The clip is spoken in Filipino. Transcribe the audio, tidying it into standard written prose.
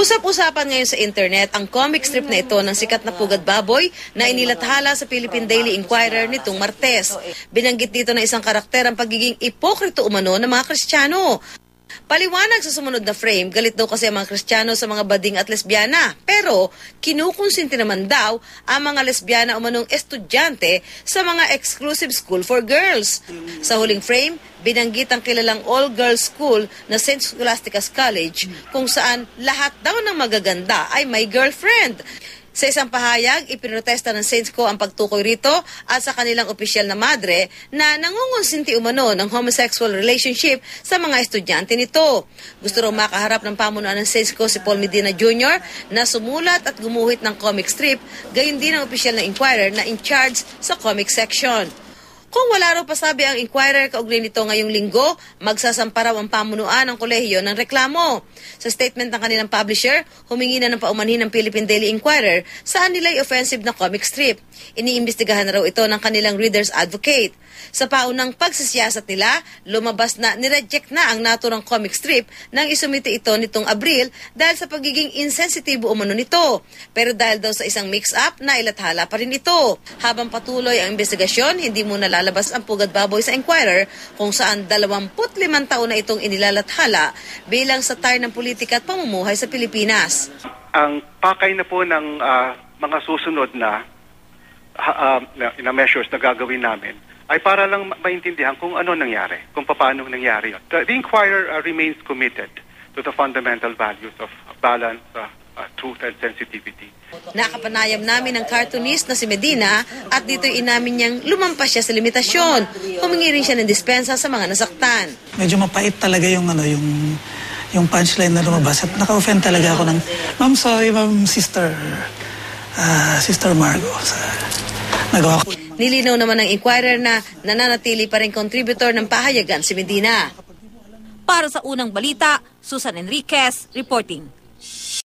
Usap-usapan ngayon sa internet ang comic strip na ito ng sikat na pugad baboy na inilathala sa Philippine Daily Inquirer nitong Martes. Binanggit dito ng isang karakter ang pagiging ipokrito umano ng mga Kristiyano. Paliwanag sa sumunod na frame, galit daw kasi ang mga Kristiyano sa mga bading at lesbyana. Pero kinukonsinti naman daw ang mga lesbyana umanong estudyante sa mga exclusive school for girls. Sa huling frame, binanggit ang kilalang all-girls school na St. Scholastica's College kung saan lahat daw ng magaganda ay may girlfriend. Sa isang pahayag, ipinrotesta ng Saints Co ang pagtukoy rito at sa kanilang opisyal na madre na nangungonsinti umano ng homosexual relationship sa mga estudyante nito. Gusto raw makaharap ng pamunuan ng Saints Co si Paul Medina Jr. na sumulat at gumuhit ng comic strip, gayon din ang opisyal na Inquirer na in charge sa comic section. Kung wala raw pasabi ang Inquirer kaugnay nito ngayong linggo, magsasampa raw ang pamunuan ng kolehiyo ng reklamo. Sa statement ng kanilang publisher, humingi na ng paumanhin ng Philippine Daily Inquirer saan nila'y offensive na comic strip. Iniimbestigahan raw ito ng kanilang reader's advocate. Sa paunang pagsisiyasat nila, lumabas na nireject na ang naturang comic strip nang isumite ito nitong Abril dahil sa pagiging insensitibo umano nito. Pero dahil daw sa isang mix-up, nailathala pa rin ito. Habang patuloy ang investigasyon, hindi muna lalabas ang pugad baboy sa Inquirer kung saan 25 taon na itong inilalathala bilang satire ng politika at pamumuhay sa Pilipinas. Ang pakay na po ng mga susunod na measures na gagawin namin ay para lang maintindihan kung ano nangyari, kung paano nangyari yun. The Inquirer remains committed to the fundamental values of balance, truth, and sensitivity. Nakapanayam namin ng cartoonist na si Medina at dito'y inamin niyang lumampas siya sa limitasyon. Humingi rin siya ng dispensa sa mga nasaktan. Medyo mapait talaga yung punchline na lumabas at naka-offend talaga ako ng, "Ma'am, sorry, ma'am, Sister Margo." Nagawa ko. Nilinaw naman ng Inquirer na nananatili pa rin contributor ng pahayagan si Medina. Para sa unang balita, Susan Enriquez reporting.